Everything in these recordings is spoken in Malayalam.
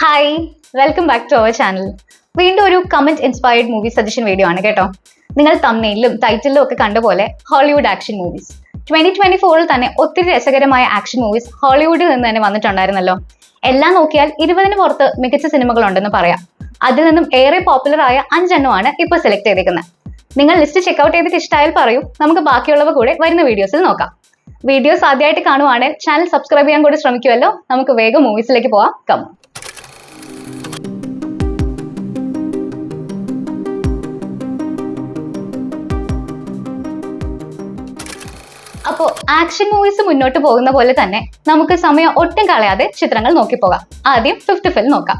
Hi, welcome back to our channel. വീണ്ടും ഒരു comment inspired movie suggestion video ആണ് കേട്ടോ. നിങ്ങൾ തമ്മിലും ടൈറ്റിലും ഒക്കെ കണ്ടുപോലെ ഹോളിവുഡ് ആക്ഷൻ മൂവീസ് 2024 തന്നെ ഒത്തിരി രസകരമായ ആക്ഷൻ മൂവീസ് ഹോളിവുഡിൽ നിന്ന് തന്നെ വന്നിട്ടുണ്ടായിരുന്നല്ലോ. എല്ലാം നോക്കിയാൽ 20-ന് പുറത്ത് മികച്ച സിനിമകളുണ്ടെന്ന് പറയാം. അതിൽ നിന്നും ഏറെ പോപ്പുലർ ആയ 5 എണ്ണമാണ് ഇപ്പോൾ സെലക്ട് ചെയ്തേക്കുന്നത്. നിങ്ങൾ ലിസ്റ്റ് ചെക്ക്ഔട്ട് ചെയ്തിട്ട് ഇഷ്ടമായാൽ പറയൂ, നമുക്ക് ബാക്കിയുള്ളവ കൂടെ വരുന്ന വീഡിയോസിൽ നോക്കാം. വീഡിയോസ് ആദ്യമായിട്ട് കാണുവാണെങ്കിൽ ചാനൽ സബ്സ്ക്രൈബ് ചെയ്യാൻ കൂടി ശ്രമിക്കുമല്ലോ. നമുക്ക് വേഗം മൂവീസിലേക്ക് പോവാം. കം. അപ്പോൾ ആക്ഷൻ മൂവീസ് മുന്നോട്ട് പോകുന്ന പോലെ തന്നെ നമുക്ക് സമയം ഒട്ടും കളയാതെ ചിത്രങ്ങൾ നോക്കിപ്പോകാം. ആദ്യം ഫിഫ്ത്ത് ഫിലിം നോക്കാം.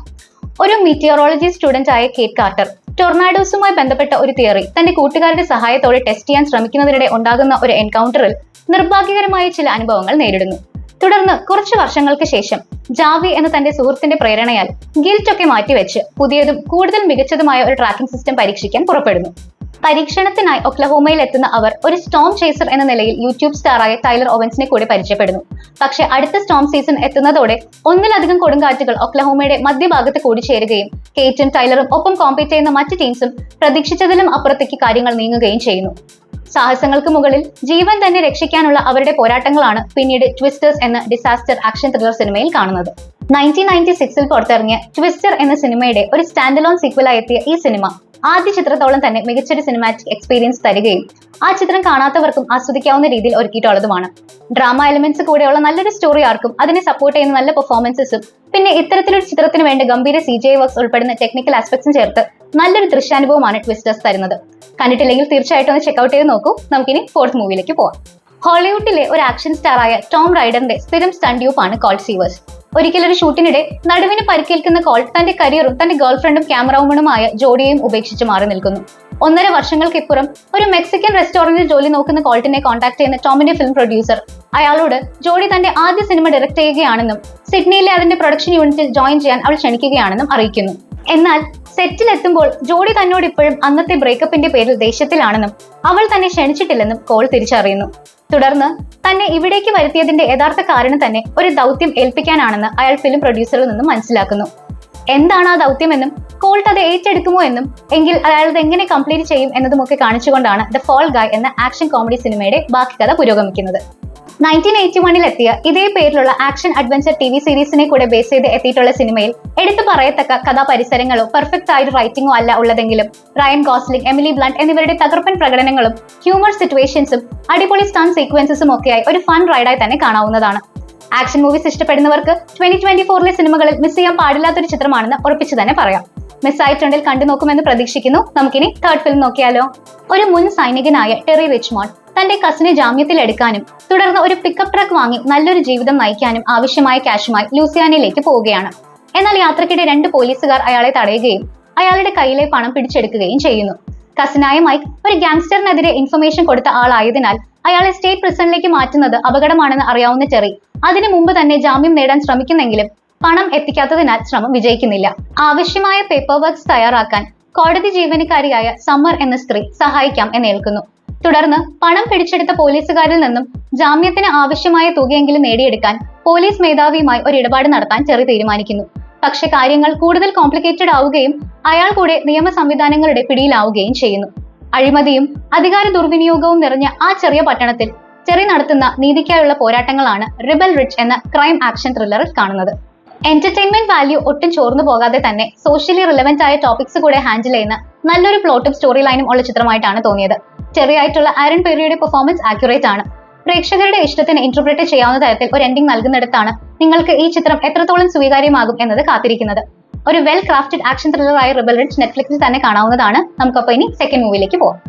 ഒരു മീറ്റിയോറോളജി സ്റ്റുഡന്റ് ആയ കേറ്റ് കാർട്ടർ ടൊർണാഡോസുമായി ബന്ധപ്പെട്ട ഒരു തിയറി തന്റെ കൂട്ടുകാരുടെ സഹായത്തോടെ ടെസ്റ്റ് ചെയ്യാൻ ശ്രമിക്കുന്നതിനിടെ ഉണ്ടാകുന്ന ഒരു എൻകൗണ്ടറിൽ നിർഭാഗ്യകരമായ ചില അനുഭവങ്ങൾ നേരിടുന്നു. തുടർന്ന് കുറച്ചു വർഷങ്ങൾക്ക് ശേഷം ജാവി എന്ന തന്റെ സുഹൃത്തിന്റെ പ്രേരണയാൽ ഗിൽറ്റ് ഒക്കെ മാറ്റിവെച്ച് പുതിയതും കൂടുതൽ മികച്ചതുമായ ഒരു ട്രാക്കിംഗ് സിസ്റ്റം പരീക്ഷിക്കാൻ പുറപ്പെടുന്നു. പരീക്ഷണത്തിനായി ഒക്ലഹോമയിൽ എത്തുന്ന അവർ ഒരു സ്റ്റോം ചേസർ എന്ന നിലയിൽ യൂട്യൂബ് സ്റ്റാറായ ടൈലർ ഓവൻസിനെ കൂടി പരിചയപ്പെടുന്നു. പക്ഷെ അടുത്ത സ്റ്റോം സീസൺ എത്തുന്നതോടെ ഒന്നിലധികം കൊടുങ്കാറ്റുകൾ ഒക്ലഹോമയുടെ മധ്യഭാഗത്ത് കൂടിച്ചേരുകയും കേറ്റും ടൈലറും ഒപ്പം കോമ്പീറ്റ് ചെയ്യുന്ന മറ്റ് ടീംസും പ്രതീക്ഷിച്ചതിലും അപ്പുറത്തേക്ക് കാര്യങ്ങൾ നീങ്ങുകയും ചെയ്യുന്നു. സാഹസങ്ങൾക്ക് മുകളിൽ ജീവൻ തന്നെ രക്ഷിക്കാനുള്ള അവരുടെ പോരാട്ടങ്ങളാണ് പിന്നീട് ട്വിസ്റ്റേഴ്സ് എന്ന ഡിസാസ്റ്റർ ആക്ഷൻ ത്രില്ലർ സിനിമയിൽ കാണുന്നത്. 1996 പുറത്തിറങ്ങിയ ട്വിസ്റ്റർ എന്ന സിനിമയുടെ ഒരു സ്റ്റാൻഡലോൺ സീക്വലായി എത്തിയ ഈ സിനിമ ആദ്യ ചിത്രത്തോളം തന്നെ മികച്ചൊരു സിനിമാറ്റിക് എക്സ്പീരിയൻസ് തരികയും ആ ചിത്രം കാണാത്തവർക്കും ആസ്വദിക്കാവുന്ന രീതിയിൽ ഒരുക്കിയിട്ടുള്ളതുമാണ്. ഡ്രാമ എലിമെന്റ്സ് കൂടെയുള്ള നല്ലൊരു സ്റ്റോറി ആർക്കും അതിനെ സപ്പോർട്ട് ചെയ്യുന്ന നല്ല പെർഫോമൻസസും പിന്നെ ഇത്തരത്തിലൊരു ചിത്രത്തിന് വേണ്ട ഗംഭീര CGI വർക്ക്സ് ഉൾപ്പെടുന്ന ടെക്നിക്കൽ ആസ്പെക്ട്സും ചേർത്ത് നല്ലൊരു ദൃശ്യാനുഭവമാണ് ട്വിസ്റ്റേഴ്സ് തരുന്നത്. കണ്ടിട്ടില്ലെങ്കിൽ തീർച്ചയായിട്ടും ഒന്ന് ചെക്ക്ഔട്ട് ചെയ്ത് നോക്കൂ. നമുക്കിനി ഫോർത്ത് മൂവിയിലേക്ക് പോവാം. ഹോളിവുഡിലെ ഒരു ആക്ഷൻ സ്റ്റാറായ ടോം റൈഡറിന്റെ സ്ഥിരം സ്റ്റണ്ട് ഡ്യൂപ്പാണ് കോൾട്ട് സീവേഴ്സ്. ഒരിക്കലൊരു ഷൂട്ടിനിടെ നടുവിന് പരിക്കേൽക്കുന്ന കോൾട്ട് തന്റെ കരിയറും തന്റെ ഗേൾഫ്രണ്ടും ക്യാമറവുമനുമായ ജോഡിയെയും ഉപേക്ഷിച്ച് മാറി നിൽക്കുന്നു. 1.5 വർഷങ്ങൾക്കിപ്പുറം ഒരു മെക്സിക്കൻ റെസ്റ്റോറന്റിൽ ജോലി നോക്കുന്ന കോൾട്ടിനെ കോൺടാക്ട് ചെയ്യുന്ന ടോമിന്റെ ഫിലിം പ്രൊഡ്യൂസർ അയാളോട് ജോഡി തന്റെ ആദ്യ സിനിമ ഡയറക്ട് ചെയ്യുകയാണെന്നും സിഡ്നിയിലെ അതിന്റെ പ്രൊഡക്ഷൻ യൂണിറ്റിൽ ജോയിൻ ചെയ്യാൻ അവൾ ക്ഷണിക്കുകയാണെന്നും അറിയിക്കുന്നു. എന്നാൽ സെറ്റിലെത്തുമ്പോൾ ജോഡി തന്നോട് ഇപ്പോഴും അന്നത്തെ ബ്രേക്കപ്പിന്റെ പേരിൽ ദേഷ്യത്തിലാണെന്നും അവൾ തന്നെ ക്ഷണിച്ചിട്ടില്ലെന്നും കോൾ തിരിച്ചറിയുന്നു. തുടർന്ന് തന്നെ ഇവിടേക്ക് വരുത്തിയതിന്റെ യഥാർത്ഥ കാരണം തന്നെ ഒരു ദൗത്യം ഏൽപ്പിക്കാനാണെന്ന് അയാൾ ഫിലിം പ്രൊഡ്യൂസറിൽ നിന്നും മനസ്സിലാക്കുന്നു. എന്താണ് ആ ദൗത്യമെന്നും കോൾട്ട് അത് ഏറ്റെടുക്കുമോ എന്നും എങ്കിൽ അയാൾ അത് എങ്ങനെ കംപ്ലീറ്റ് ചെയ്യും എന്നതുമൊക്കെ കാണിച്ചുകൊണ്ടാണ് ദ ഫോൾ ഗായ് എന്ന ആക്ഷൻ കോമഡി സിനിമയുടെ ബാക്കി കഥ പുരോഗമിക്കുന്നത്. 1981 എത്തിയ ഇതേ പേരിലുള്ള ആക്ഷൻ അഡ്വഞ്ചർ TV സീരീസിനെ കൂടെ ബേസ് ചെയ്ത് എത്തിയിട്ടുള്ള സിനിമയിൽ എടുത്തു പറയത്തക്ക കഥാപരിസരങ്ങളോ പെർഫെക്റ്റ് ആയ റൈറ്റിംഗോ അല്ല ഉള്ളതെങ്കിലും റയൻ ഗോസ്ലിംഗ്, എമിലി ബ്ലണ്ട് എന്നിവരുടെ തകർപ്പൻ പ്രകടനങ്ങളും ഹ്യൂമർ സിറ്റുവേഷൻസും അടിപൊളി സ്റ്റൺ സീക്വൻസസും ഒക്കെയായി ഒരു ഫൺ റൈഡായി തന്നെ കാണാവുന്നതാണ്. ആക്ഷൻ മൂവീസ് ഇഷ്ടപ്പെടുന്നവർക്ക് 2024 സിനിമകളിൽ മിസ് ചെയ്യാൻ പാടില്ലാത്തൊരു ചിത്രമാണെന്ന് ഉറപ്പിച്ചു തന്നെ പറയാം. മിസ്സായിട്ടുണ്ടെങ്കിൽ കണ്ടു നോക്കുമെന്ന് പ്രതീക്ഷിക്കുന്നു. നമുക്കിനി തേർഡ് ഫിലിം നോക്കിയാലോ. ഒരു മുൻ സൈനികനായ ടെറി റിച്ച്മോണ്ട് തന്റെ കസിനെ ജാമ്യത്തിൽ എടുക്കാനും തുടർന്ന് ഒരു പിക്കപ്പ് ട്രക്ക് വാങ്ങി നല്ലൊരു ജീവിതം നയിക്കാനും ആവശ്യമായ ക്യാഷുമായി ലൂസിയാനയിലേക്ക് പോവുകയാണ്. എന്നാൽ യാത്രക്കിടെ 2 പോലീസുകാർ അയാളെ തടയുകയും അയാളുടെ കയ്യിലെ പണം പിടിച്ചെടുക്കുകയും ചെയ്യുന്നു. കസിനായ മൈക്ക് ഒരു ഗാങ്സ്റ്ററിനെതിരെ ഇൻഫർമേഷൻ കൊടുത്ത ആളായതിനാൽ അയാളെ സ്റ്റേറ്റ് പ്രിസണിലേക്ക് മാറ്റുന്നത് അപകടമാണെന്ന് അറിയാവുന്ന ടെറി അതിനു മുമ്പ് തന്നെ ജാമ്യം നേടാൻ ശ്രമിക്കുന്നെങ്കിലും പണം എത്തിക്കാത്തതിനാൽ ശ്രമം വിജയിക്കുന്നില്ല. ആവശ്യമായ പേപ്പർ വർക്ക്സ് തയ്യാറാക്കാൻ കോടതി ജീവനക്കാരിയായ സമ്മർ എന്ന സ്ത്രീ സഹായിക്കാം എന്നേൽക്കുന്നു. തുടർന്ന് പണം പിടിച്ചെടുത്ത പോലീസുകാരിൽ നിന്നും ജാമ്യത്തിന് ആവശ്യമായ തുകയെങ്കിലും നേടിയെടുക്കാൻ പോലീസ് മേധാവിയുമായി ഒരു ഇടപാട് നടത്താൻ ടെറി തീരുമാനിക്കുന്നു. പക്ഷെ കാര്യങ്ങൾ കൂടുതൽ കോംപ്ലിക്കേറ്റഡ് ആവുകയും അയാൾ കൂടെ നിയമ സംവിധാനങ്ങളുടെ പിടിയിലാവുകയും ചെയ്യുന്നു. അഴിമതിയും അധികാര ദുർവിനിയോഗവും നിറഞ്ഞ ആ ചെറിയ പട്ടണത്തിൽ ടെറി നടത്തുന്ന നീതിക്കായുള്ള പോരാട്ടങ്ങളാണ് റിബൽ റിച്ച് എന്ന ക്രൈം ആക്ഷൻ ത്രില്ലറിൽ കാണുന്നത്. എന്റർടൈൻമെന്റ് വാല്യൂ ഒട്ടും ചോർന്നു പോകാതെ തന്നെ സോഷ്യലി റിലവന്റ് ആയ ടോപ്പിക്സ് കൂടെ ഹാൻഡിൽ ചെയ്യുന്ന നല്ലൊരു പ്ലോട്ടും സ്റ്റോറി ലൈനും ഉള്ള ചിത്രമായിട്ടാണ് തോന്നിയത്. ടെറി ആയിട്ടുള്ള ആരൺ പെറിയുടെ പെർഫോമൻസ് ആക്യുറേറ്റ് ആണ്. പ്രേക്ഷകരുടെ ഇഷ്ടത്തിന് ഇന്റർപ്രറ്റ് ചെയ്യാവുന്ന തരത്തിൽ ഒരു എൻഡിംഗ് നൽകുന്നിടത്താണ് നിങ്ങൾക്ക് ഈ ചിത്രം എത്രത്തോളം സ്വീകാര്യമാകും എന്നത് കാത്തിരിക്കുന്നത്. ഒരു വെൽ ക്രാഫ്റ്റഡ് ആക്ഷൻ ത്രില്ലറായ റിബൽ റിച്ച് നെറ്റ്ഫ്ലിക്സിൽ തന്നെ കാണാവുന്നതാണ്. നമുക്കപ്പോൾ ഇനി സെക്കൻഡ് മൂവിയിലേക്ക് പോകാം.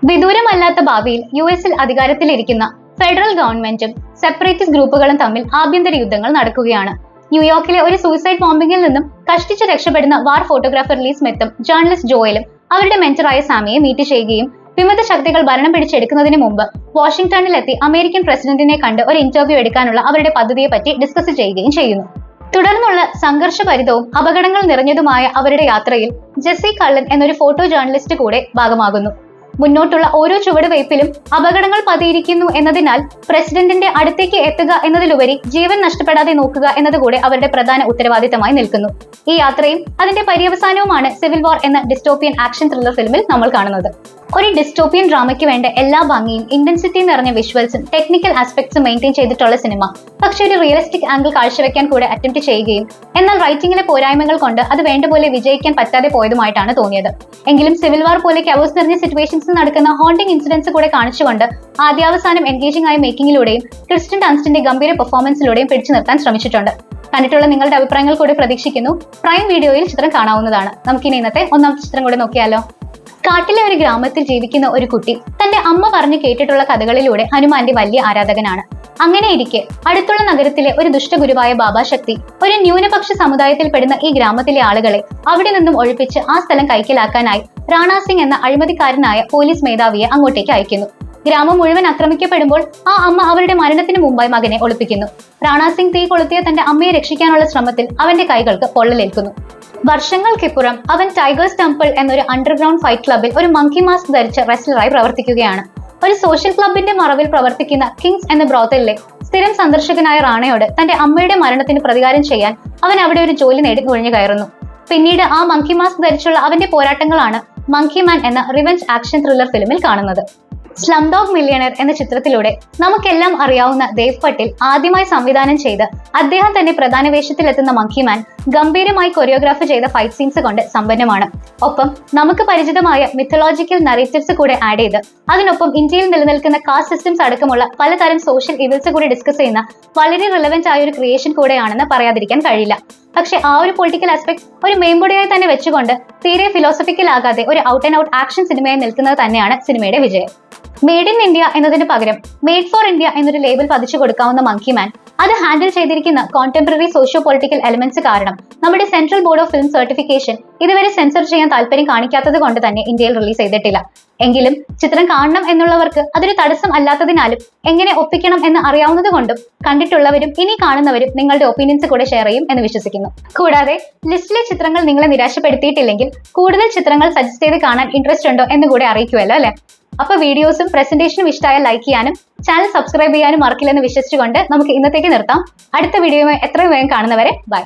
വിദൂരമല്ലാത്ത ഭാവിയിൽ US അധികാരത്തിലിരിക്കുന്ന ഫെഡറൽ ഗവൺമെന്റും സെപ്പറേറ്റിസ്റ്റ് ഗ്രൂപ്പുകളും തമ്മിൽ ആഭ്യന്തര യുദ്ധങ്ങൾ നടക്കുകയാണ്. ന്യൂയോർക്കിലെ ഒരു സൂയിസൈഡ് ബോംബിംഗിൽ നിന്നും കഷ്ടിച്ച് രക്ഷപ്പെടുന്ന വാർ ഫോട്ടോഗ്രാഫർ ലീ സ്മിത്തും ജേർണലിസ്റ്റ് ജോയലും അവരുടെ മെന്ററായ സാമിയെ മീറ്റ് ചെയ്യുകയും വിമത ശക്തികൾ ഭരണം പിടിച്ചെടുക്കുന്നതിന് മുമ്പ് വാഷിംഗ്ടണിലെത്തി അമേരിക്കൻ പ്രസിഡന്റിനെ കണ്ട് ഒരു ഇന്റർവ്യൂ എടുക്കാനുള്ള അവരുടെ പദ്ധതിയെ പറ്റി ഡിസ്കസ് ചെയ്യുകയും ചെയ്യുന്നു. തുടർന്നുള്ള സംഘർഷഭരിതവും അപകടങ്ങൾ നിറഞ്ഞതുമായ അവരുടെ യാത്രയിൽ ജെസ്സി കള്ളൻ എന്നൊരു ഫോട്ടോ ജേർണലിസ്റ്റ് കൂടെ ഭാഗമാകുന്നു. മുന്നോട്ടുള്ള ഓരോ ചുവടുവയ്പിലും അപകടങ്ങൾ പതിയിരിക്കുന്നു എന്നതിനാൽ പ്രസിഡന്റിന്റെ അടുത്തേക്ക് എത്തുക എന്നതിലുപരി ജീവൻ നഷ്ടപ്പെടാതെ നോക്കുക എന്നതുകൂടെ അവരുടെ പ്രധാന ഉത്തരവാദിത്തമായി നിൽക്കുന്നു. ഈ യാത്രയും അതിന്റെ പര്യവസാനവുമാണ് സിവിൽ വാർ എന്ന ഡിസ്റ്റോപ്പിയൻ ആക്ഷൻ ത്രില്ലർ ഫിലിമിൽ നമ്മൾ കാണുന്നത്. ഒരു ഡിസ്റ്റോപ്പിയൻ ഡ്രാമയ്ക്ക് വേണ്ട എല്ലാ ഭംഗിയും ഇന്റൻസിറ്റി നിറഞ്ഞ വിഷ്വൽസും ടെക്നിക്കൽ ആസ്പെക്ട്സും മെയിൻറ്റെയിൻ ചെയ്തിട്ടുള്ള സിനിമ പക്ഷേ ഒരു റിയലിസ്റ്റിക് ആംഗിൾ കാഴ്ചവെക്കാൻ കൂടെ അറ്റംപ്റ്റ് ചെയ്യുകയും എന്നാൽ റൈറ്റിംഗിലെ പോരായ്മകൾ കൊണ്ട് അത് വേണ്ട പോലെ വിജയിക്കാൻ പറ്റാതെ പോയതുമായിട്ടാണ് തോന്നിയത്. എങ്കിലും സിവിൽ വാർ പോലെ കവോസ് നിറഞ്ഞ സിറ്റുവേഷൻസിൽ നടക്കുന്ന ഹോണ്ടിങ് ഇൻസിഡൻസ് കൂടെ കാണിച്ചുകൊണ്ട് ആദ്യാവസാനം എൻഗേജിംഗ് ആയ മേക്കിങ്ങിലൂടെയും ക്രിസ്റ്റൻ ഡാൻസ്റ്റിന്റെ ഗംഭീര പെർഫോമൻസിലൂടെയും പിടിച്ചു നിർത്താൻ ശ്രമിച്ചിട്ടുണ്ട്. കണ്ടിട്ടുള്ള നിങ്ങളുടെ അഭിപ്രായങ്ങൾ കൂടി പ്രതീക്ഷിക്കുന്നു. പ്രൈം വീഡിയോയിൽ ചിത്രം കാണാവുന്നതാണ്. നമുക്കിനി ഇന്നത്തെ ഒന്നാമത്തെ ചിത്രം കൂടെ നോക്കിയാലോ. കാട്ടിലെ ഒരു ഗ്രാമത്തിൽ ജീവിക്കുന്ന ഒരു കുട്ടി തന്റെ അമ്മ പറഞ്ഞു കേട്ടിട്ടുള്ള കഥകളിലൂടെ ഹനുമാന്റെ വലിയ ആരാധകനാണ്. അങ്ങനെ ഇരിക്കെ അടുത്തുള്ള നഗരത്തിലെ ഒരു ദുഷ്ടഗുരുവായ ബാബാശക്തി ഒരു ന്യൂനപക്ഷ സമുദായത്തിൽപ്പെടുന്ന ഈ ഗ്രാമത്തിലെ ആളുകളെ അവിടെ നിന്നും ഒഴിപ്പിച്ച് ആ സ്ഥലം കൈക്കലാക്കാനായി റാണാ സിംഗ് എന്ന അഴിമതിക്കാരനായ പോലീസ് മേധാവിയെ അങ്ങോട്ടേക്ക് അയക്കുന്നു. ഗ്രാമം മുഴുവൻ ആക്രമിക്കപ്പെടുമ്പോൾ ആ അമ്മ അവരുടെ മരണത്തിന് മുമ്പായി മകനെ ഒളിപ്പിക്കുന്നു. റാണാ സിംഗ് തീ കൊളുത്തിയ തന്റെ അമ്മയെ രക്ഷിക്കാനുള്ള ശ്രമത്തിൽ അവന്റെ കൈകൾക്ക് പൊള്ളലേൽക്കുന്നു. വർഷങ്ങൾക്കിപ്പുറം അവൻ ടൈഗേഴ്സ് ടെമ്പിൾ എന്നൊരു അണ്ടർഗ്രൗണ്ട് ഫൈറ്റ് ക്ലബിൽ ഒരു മങ്കി മാസ്ക് ധരിച്ച റെസ്ലറായി പ്രവർത്തിക്കുകയാണ്. ഒരു സോഷ്യൽ ക്ലബിന്റെ മറവിൽ പ്രവർത്തിക്കുന്ന കിങ്സ് എന്ന ബ്രോത്തലിലെ സ്ഥിരം സന്ദർശകനായ റാണയോട് തന്റെ അമ്മയുടെ മരണത്തിന് പ്രതികാരം ചെയ്യാൻ അവൻ അവിടെ ഒരു ജോലി നേടി നുഴഞ്ഞു കയറുന്നു. പിന്നീട് ആ മങ്കി മാസ്ക് ധരിച്ചുള്ള അവന്റെ പോരാട്ടങ്ങളാണ് മങ്കി മാൻ എന്ന റിവെഞ്ച് ആക്ഷൻ ത്രില്ലർ ഫിലിമിൽ കാണുന്നത്. സ്ലംഡോഗ് മില്യണർ എന്ന ചിത്രത്തിലൂടെ നമുക്കെല്ലാം അറിയാവുന്ന ദേവ് പട്ടേൽ ആദ്യമായി സംവിധാനം ചെയ്ത് അദ്ദേഹം തന്നെ പ്രധാന വേഷത്തിലെത്തുന്ന മങ്കി മാൻ ഗംഭീരമായി കൊറിയോഗ്രാഫ് ചെയ്ത ഫൈറ്റ് സീൻസ് കൊണ്ട് സമ്പന്നമാണ്. ഒപ്പം നമുക്ക് പരിചിതമായ മിഥോളജിക്കൽ നറേറ്റീവ്സ് കൂടെ ആഡ് ചെയ്ത് അതിനൊപ്പം ഇന്ത്യയിൽ നിലനിൽക്കുന്ന കാസ്റ്റ് സിസ്റ്റംസ് അടക്കമുള്ള പലതരം സോഷ്യൽ ഇവൽസ് കൂടി ഡിസ്കസ് ചെയ്യുന്ന വളരെ റിലവന്റ് ആയ ഒരു ക്രിയേഷൻ കൂടെയാണെന്ന് പറയാതിരിക്കാൻ കഴിയില്ല. പക്ഷെ ആ ഒരു പൊളിറ്റിക്കൽ ആസ്പെക്ട് ഒരു മെയിൻബോഡിയായി തന്നെ വെച്ചുകൊണ്ട് തീരെ ഫിലോസഫിക്കൽ ആകാതെ ഒരു ഔട്ട് ആൻഡ് ഔട്ട് ആക്ഷൻ സിനിമയായി നിൽക്കുന്നത് തന്നെയാണ് സിനിമയുടെ വിജയം. മെയ്ഡ് ഇൻ ഇന്ത്യ എന്നതിന് പകരം മെയ്ഡ് ഫോർ ഇന്ത്യ എന്നൊരു ലേബൽ പതിച്ചു കൊടുക്കാവുന്ന മങ്കി മാൻ അത് ഹാൻഡിൽ ചെയ്തിരിക്കുന്ന കോണ്ടംപററി സോഷ്യോ പൊളിറ്റിക്കൽ എലമെന്റ്സ് കാരണം നമ്മുടെ central board of film certification ഇതുവരെ സെൻസർ ചെയ്യാൻ താല്പര്യം കാണിക്കാത്തത് കൊണ്ട് തന്നെ ഇന്ത്യയിൽ റിലീസ് ചെയ്തിട്ടില്ല. എങ്കിലും ചിത്രം കാണണം എന്നുള്ളവർക്ക് അതൊരു തടസ്സം അല്ലാത്തതിനാലും എങ്ങനെ ഒപ്പിക്കണം എന്ന് അറിയാവുന്നത് കൊണ്ടും കണ്ടിട്ടുള്ളവരും ഇനി കാണുന്നവരും നിങ്ങളുടെ ഒപ്പീനിയൻസ് കൂടെ ഷെയർ ചെയ്യും എന്ന് വിശ്വസിക്കുന്നു. കൂടാതെ ലിസ്റ്റിലെ ചിത്രങ്ങൾ നിങ്ങളെ നിരാശപ്പെടുത്തിയിട്ടില്ലെങ്കിൽ കൂടുതൽ ചിത്രങ്ങൾ സജസ്റ്റ് ചെയ്ത് കാണാൻ ഇൻട്രസ്റ്റ് ഉണ്ടോ എന്ന് കൂടെ അറിയിക്കുമല്ലോ അല്ലെ. അപ്പൊ വീഡിയോസും പ്രസന്റേഷനും ഇഷ്ടമായ ലൈക്ക് ചെയ്യാനും ചാനൽ സബ്സ്ക്രൈബ് ചെയ്യാനും മറക്കില്ലെന്ന് വിശ്വസിച്ചുകൊണ്ട് നമുക്ക് ഇന്നത്തേക്ക് നിർത്താം. അടുത്ത വീഡിയോയുമായി എത്രയും വേഗം കാണുന്നവരെ ബൈ.